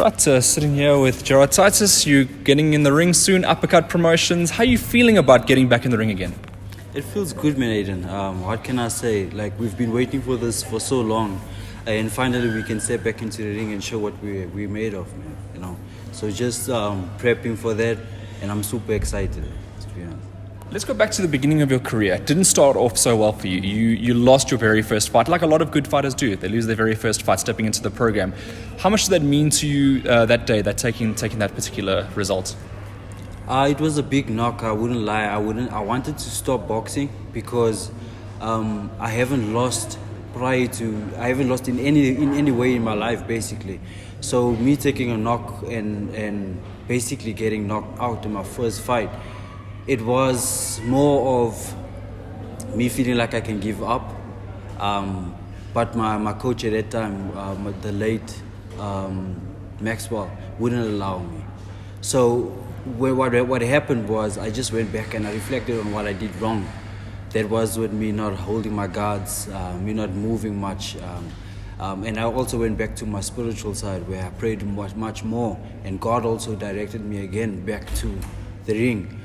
Right, sitting here with Gerard Titus. You're getting in the ring soon, uppercut promotions. How are you feeling about getting back in the ring again? It feels good, man, Aiden. What can I say? Like, we've been waiting for this for so long, and finally we can step back into the ring and show what we're made of, man. You know. So just prepping for that, and I'm super excited, to be honest. Let's go back to the beginning of your career. It didn't start off so well for you. You lost your very first fight, like a lot of good fighters do. They lose their very first fight stepping into the program. How much did that mean to you that day, that taking that particular result? It was a big knock. I wouldn't lie. I wanted to stop boxing because I haven't lost in any way in my life, basically. So me taking a knock and basically getting knocked out in my first fight, it was more of me feeling like I can give up. But my coach at that time, the late Maxwell, wouldn't allow me. So what happened was I just went back and I reflected on what I did wrong. That was with me not holding my guards, me not moving much. And I also went back to my spiritual side where I prayed much more. And God also directed me again back to the ring.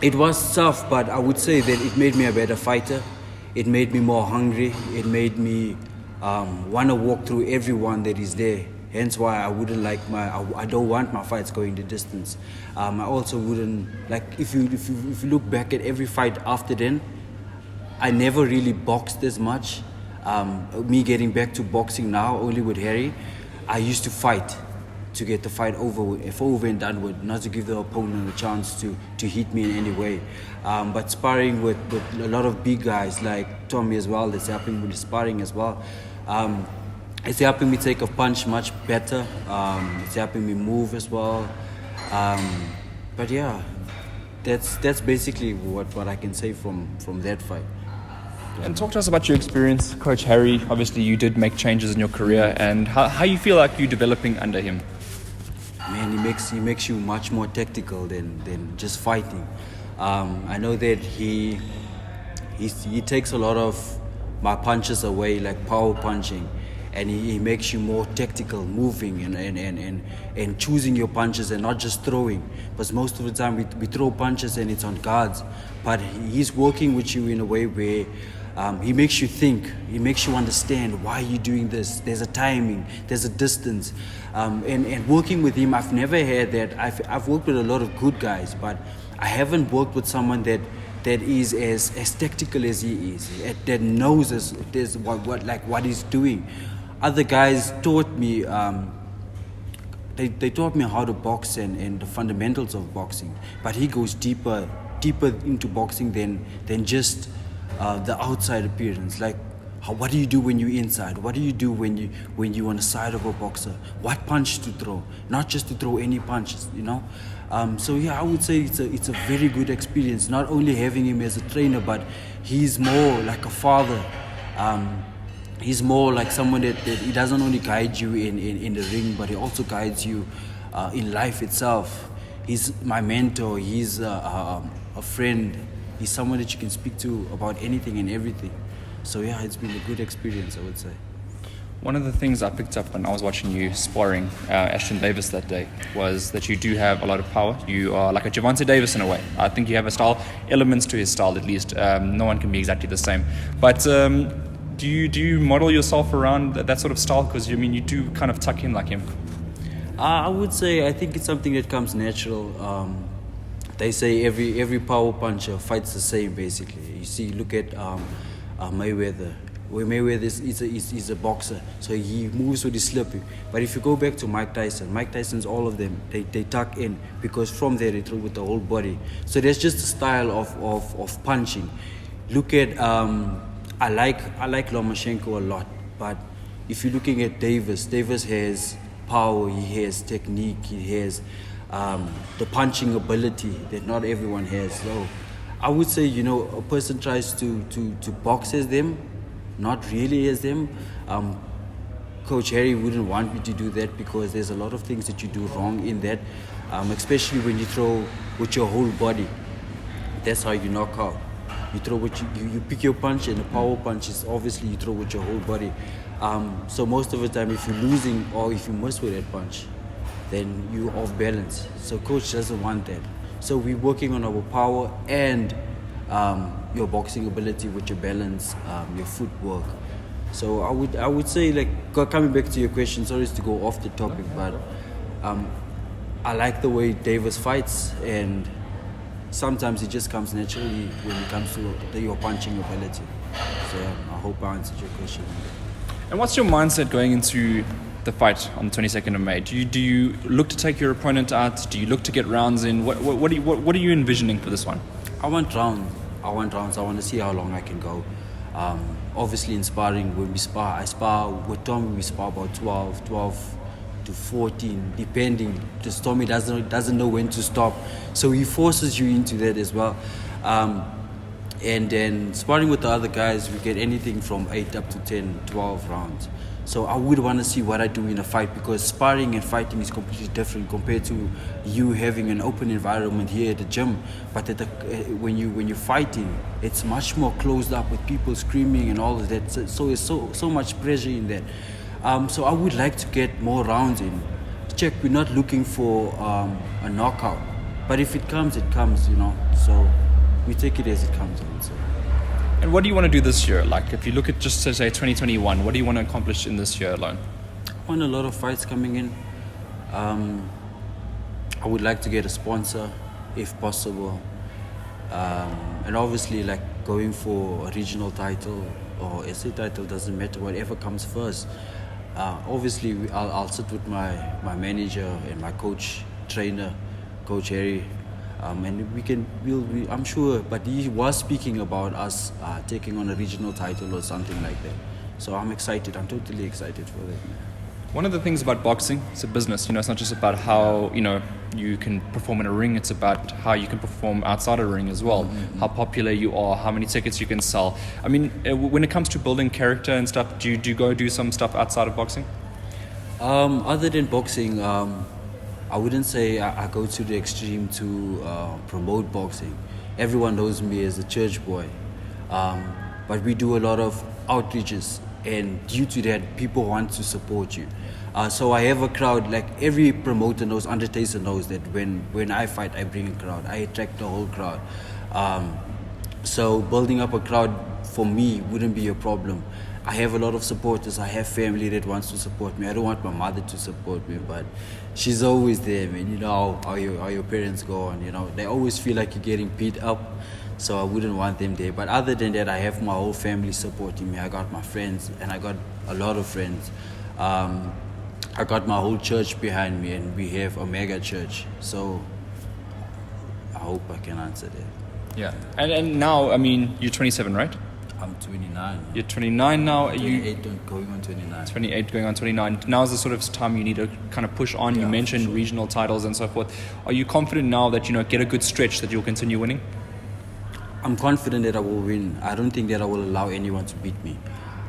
It was tough, but I would say that it made me a better fighter. It made me more hungry. It made me want to walk through everyone that is there. Hence why I don't want my fights going the distance. I also wouldn't, like, if you look back at every fight after then, I never really boxed as much. Me getting back to boxing now, only with Harry, I used to fight to get the fight over and done with, not to give the opponent a chance to hit me in any way. But sparring with a lot of big guys like Tommy as well, that's helping with the sparring as well. It's helping me take a punch much better. It's helping me move as well. But yeah, that's basically what I can say from that fight. And talk to us about your experience, Coach Harry. Obviously, you did make changes in your career, and how you feel like you're developing under him. Man, he makes you much more tactical than just fighting. I know that he takes a lot of my punches away, like power punching, and he makes you more tactical, moving and choosing your punches and not just throwing. Because most of the time we throw punches and it's on guards, but he's working with you in a way where he makes you think, he makes you understand why you're doing this. There's a timing, there's a distance. And working with him, I've never had that. I've worked with a lot of good guys, but I haven't worked with someone that is as tactical as he is, that knows what he's doing. Other guys taught me, they taught me how to box and the fundamentals of boxing, but he goes deeper into boxing than just the outside appearance. Like, what do you do when you're inside? What do you do when you're on the side of a boxer? What punch to throw? Not just to throw any punches, you know. So yeah, I would say it's a very good experience. Not only having him as a trainer, but he's more like a father. He's more like someone that he doesn't only guide you in the ring, but he also guides you in life itself. He's my mentor. He's a friend. He's someone that you can speak to about anything and everything. So yeah, it's been a good experience, I would say. One of the things I picked up when I was watching you sparring Ashton Davis that day was that you do have a lot of power. You are like a Gervonta Davis in a way. I think you have a style, elements to his style at least. No one can be exactly the same. But do you model yourself around that sort of style? Because you do kind of tuck in like him. I would say I think it's something that comes natural. They say every power puncher fights the same, basically. You see, look at Mayweather. Where Mayweather is a boxer, so he moves with his slipping. But if you go back to Mike Tyson's, all of them, they tuck in, because from there they throw with the whole body. So there's just a style of punching. Look at I like Lomachenko a lot, but if you're looking at Davis has power, he has technique, he has the punching ability that not everyone has. So I would say, a person tries to box as them, not really as them. Coach Harry wouldn't want me to do that, because there's a lot of things that you do wrong in that, especially when you throw with your whole body. That's how you knock out. You throw what you pick your punch, and the power punch is obviously you throw with your whole body. So most of the time, if you're losing or if you miss with that punch, then you're off balance. So coach doesn't want that. So we're working on our power and your boxing ability with your balance, your footwork. So I would say, like, coming back to your question, sorry to go off the topic, but I like the way Davis fights, and sometimes it just comes naturally when it comes to your punching ability. So I hope I answered your question. And what's your mindset going into the fight on the 22nd of May? Do you look to take your opponent out? Do you look to get rounds in? What are you envisioning for this one? I want rounds. I want to see how long I can go. Obviously in sparring, when we spar, I spar with Tommy, we spar about 12 to 14, depending. Just Tommy doesn't know when to stop, so he forces you into that as well. And then sparring with the other guys, we get anything from 8 up to 10, 12 rounds. So I would want to see what I do in a fight, because sparring and fighting is completely different compared to you having an open environment here at the gym. But when you're fighting, it's much more closed up with people screaming and all of that. So there's so much pressure in that. So I would like to get more rounds in. Check, we're not looking for a knockout, but if it comes, it comes, So we take it as it comes. I would say. And what do you want to do this year? Like, if you look at just, say, 2021, what do you want to accomplish in this year alone? I want a lot of fights coming in. I would like to get a sponsor, if possible. And obviously, like, going for a regional title or SA title, doesn't matter, whatever comes first. Obviously, I'll sit with my manager and my trainer, Coach Harry. And I'm sure, but he was speaking about us taking on a regional title or something like that. So I'm excited. I'm totally excited for that. One of the things about boxing, it's a business. It's not just about how you can perform in a ring. It's about how you can perform outside a ring as well. Mm-hmm. How popular you are, how many tickets you can sell. I mean, when it comes to building character and stuff, do you go do some stuff outside of boxing? Other than boxing, I wouldn't say I go to the extreme to promote boxing. Everyone knows me as a church boy. But we do a lot of outreaches, and due to that, people want to support you. So I have a crowd, like every promoter knows, Undertaker knows that when I fight, I bring a crowd. I attract the whole crowd. So building up a crowd for me wouldn't be a problem. I have a lot of supporters. I have family that wants to support me. I don't want my mother to support me, but she's always there, man. You know how your parents go on, They always feel like you're getting beat up, so I wouldn't want them there. But other than that, I have my whole family supporting me. I got my friends, and I got a lot of friends. I got my whole church behind me, and we have a mega church. So I hope I can answer that. Yeah. And now, I mean, you're 27, right? I'm 29. You're 29 now. 28 going on 29. 28 going on 29. Now is the sort of time you need to kind of push on. You mentioned regional titles and so forth. Are you confident now that, get a good stretch that you'll continue winning? I'm confident that I will win. I don't think that I will allow anyone to beat me.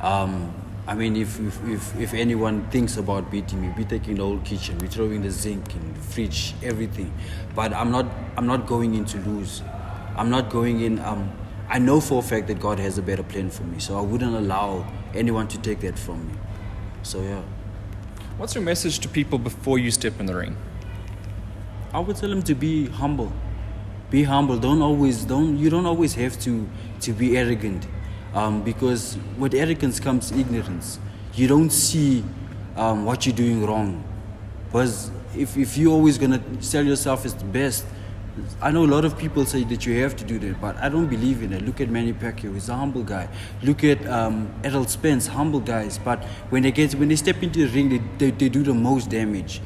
I mean, if anyone thinks about beating me, we're taking the whole kitchen, we're throwing the zinc in the fridge, everything. But I'm not going in to lose. I'm not going in. I know for a fact that God has a better plan for me, so I wouldn't allow anyone to take that from me. So yeah. What's your message to people before you step in the ring? I would tell them to be humble. Be humble. You don't always have to be arrogant, because with arrogance comes ignorance. You don't see what you're doing wrong. Because if you're always gonna sell yourself as the best, I know a lot of people say that you have to do that, but I don't believe in it. Look at Manny Pacquiao, he's a humble guy. Look at Errol Spence, humble guys. But when they step into the ring, they do the most damage.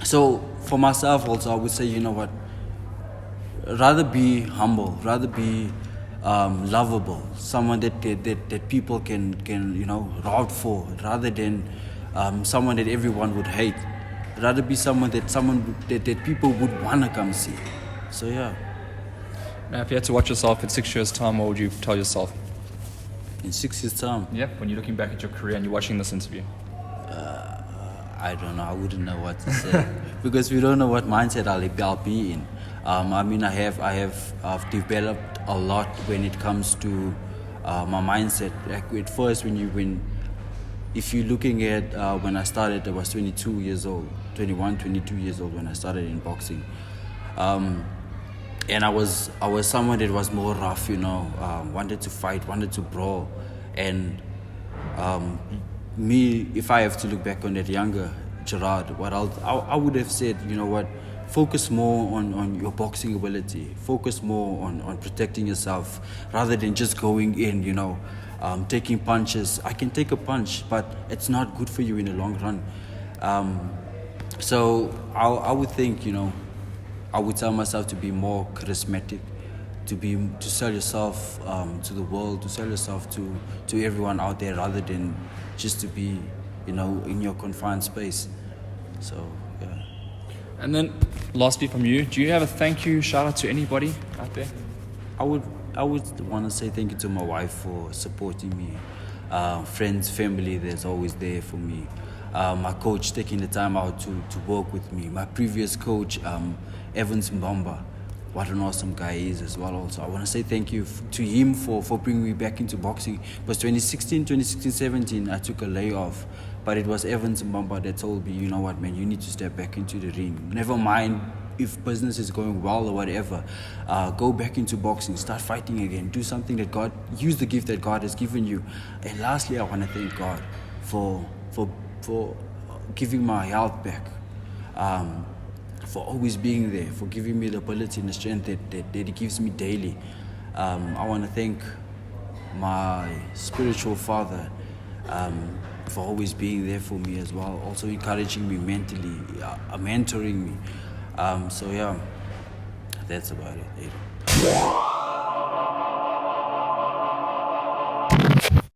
So for myself also, I would say, you know what? Rather be humble, rather be lovable, someone that people can root for, rather than someone that everyone would hate. Rather be someone that people would want to come see. So yeah. Now, if you had to watch yourself in 6 years' time, what would you tell yourself? In 6 years' time? Yep, when you're looking back at your career and you're watching this interview. I don't know. I wouldn't know what to say because we don't know what mindset I'll be in. I've developed a lot when it comes to my mindset. Like at first, if you're looking at when I started, I was 22 years old, 21, 22 years old when I started in boxing. And I was someone that was more rough, wanted to fight, wanted to brawl. And if I have to look back on that younger Gerard, I would have said, focus more on your boxing ability, focus more on protecting yourself rather than just going in, taking punches. I can take a punch, but it's not good for you in the long run. So I would think, I would tell myself to be more charismatic, to sell yourself to the world, to sell yourself to everyone out there rather than just to be, in your confined space. So, yeah. And then, lastly from you, do you have a thank you, shout out to anybody out there? I would want to say thank you to my wife for supporting me. Friends, family, there's always there for me. My coach taking the time out to work with me. My previous coach, Evans Mbamba, what an awesome guy he is as well also. I want to say thank you to him for bringing me back into boxing. It was 2016-17, I took a layoff. But it was Evans Mbamba that told me, you know what, man, you need to step back into the ring. Never mind if business is going well or whatever. Go back into boxing, start fighting again. Do something use the gift that God has given you. And lastly, I want to thank God for giving my health back. For always being there, for giving me the ability and the strength that He gives me daily. I want to thank my spiritual father for always being there for me as well, also encouraging me mentally, mentoring me. So yeah, that's about it.